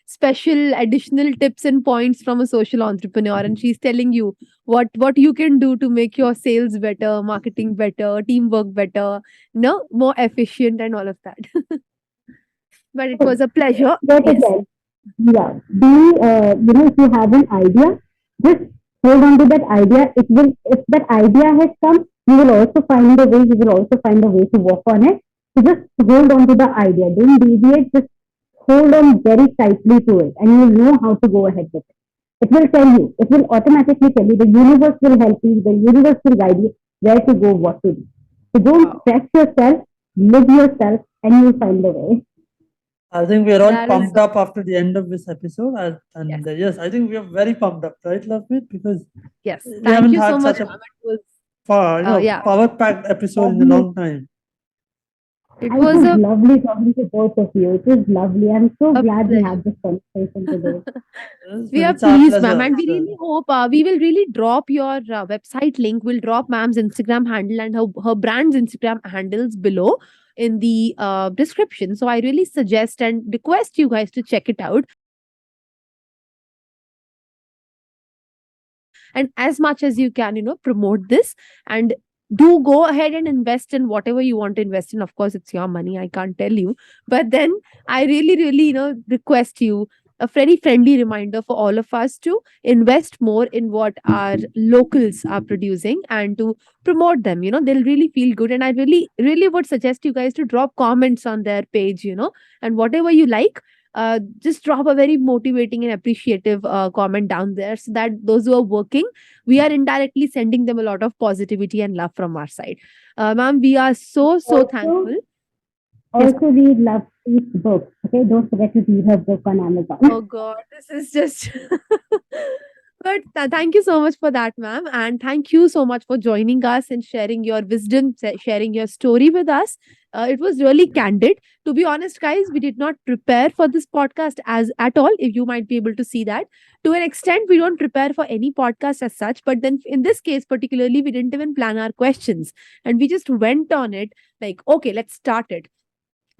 special additional tips and points from a social entrepreneur, and she's telling you what you can do to make your sales better, marketing better, teamwork better, more efficient, and all of that. But it was a pleasure. yet Yes. again, yeah, if you have an idea, just hold on to that idea. It will, if that idea has come, you will also find a way, you will also find a way to work on it. So just hold on to the idea. Don't deviate, just hold on very tightly to it and you will know how to go ahead with it. It will tell you, it will automatically tell you, the universe will help you, the universe will guide you where to go, what to do. So don't Wow. stress yourself, live yourself, and you'll find a way. I think we're all That is pumped up after the end of this episode. yes. And yes, I think we are very pumped up, right, Lovepreet? Because Yes. we Thank haven't you so had much, such a ma'am. It was yeah, power-packed episode in a Lovely. long time. it It was was lovely talking to both of you. It was lovely. I'm so a glad we pleasure. had this conversation today. Yes, We are it's our pleased, ma'am, pleasure. and we really hope we will really drop your website link. We'll drop ma'am's Instagram handle and her brand's Instagram handles below in the description. So I really suggest and request you guys to check it out. and as much as you can, promote this, and do go ahead and invest in whatever you want to invest in. Of course, it's your money, I can't tell you, but then I really, really, request you, a very friendly reminder for all of us to invest more in what our locals are producing and to promote them. They'll really feel good. And I really, really would suggest you guys to drop comments on their page, and whatever you like, just drop a very motivating and appreciative comment down there, so that those who are working, we are indirectly sending them a lot of positivity and love from our side. Ma'am, we are so Also, thankful. Yes. also read Love Sweet's book. Okay, don't forget to read her book on Amazon. Oh God, this is just. But thank you so much for that, ma'am, and thank you so much for joining us and sharing your wisdom, sharing your story with us. It was really candid. To be honest, guys, we did not prepare for this podcast as at all. If you might be able to see that, to an extent, we don't prepare for any podcast as such. But then, in this case, particularly, we didn't even plan our questions, and we just went on it like, okay, let's start it.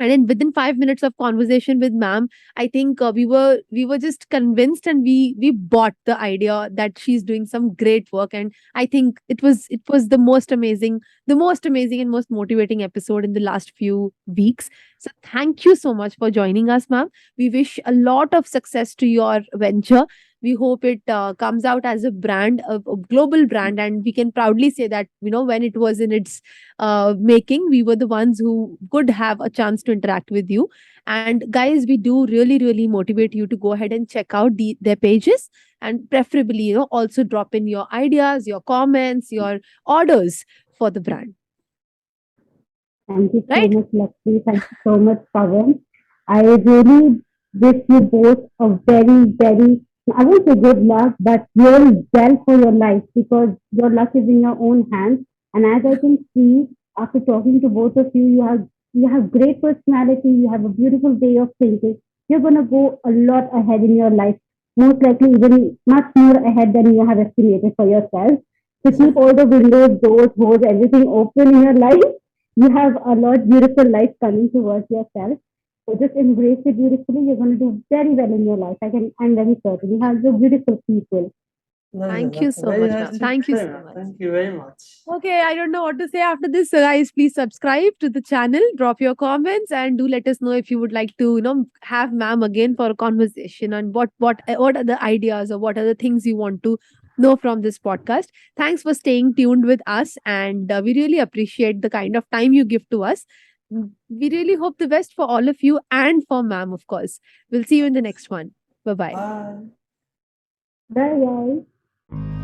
And then within 5 minutes of conversation with ma'am, I think we were just convinced, and we bought the idea that she's doing some great work. And I think it was the most amazing and most motivating episode in the last few weeks. So thank you so much for joining us, ma'am. We wish a lot of success to your venture. We hope it comes out as a brand, a global brand, and we can proudly say that, when it was in its making, we were the ones who could have a chance to interact with you. And guys, we do really, really motivate you to go ahead and check out their pages, and preferably, also drop in your ideas, your comments, your orders for the brand. Thank you so Right? much, Lakshmi. Thank you so much, Pawan. I really wish you both a very, very, I won't say good luck, but real well for your life, because your luck is in your own hands. And as I can see, after talking to both of you, you have great personality, you have a beautiful way of thinking. You're gonna go a lot ahead in your life, most likely even much more ahead than you have estimated for yourself. So keep all the windows, doors, holes, everything open in your life. You have a lot beautiful life coming towards yourself. So just embrace it beautifully. You're going to do very well in your life. I'm very certain. You have the beautiful people. Thank you That's a so very much, nice ma'am. thing to Thank you say, so man. much. Thank you very much. Okay, I don't know what to say after this. So guys, please subscribe to the channel, drop your comments, and do let us know if you would like to, have ma'am again for a conversation on what are the ideas, or what are the things you want to know from this podcast. Thanks for staying tuned with us, and we really appreciate the kind of time you give to us. We really hope the best for all of you and for ma'am, of course. We'll see you in the next one. Bye bye. Bye. Bye, guys.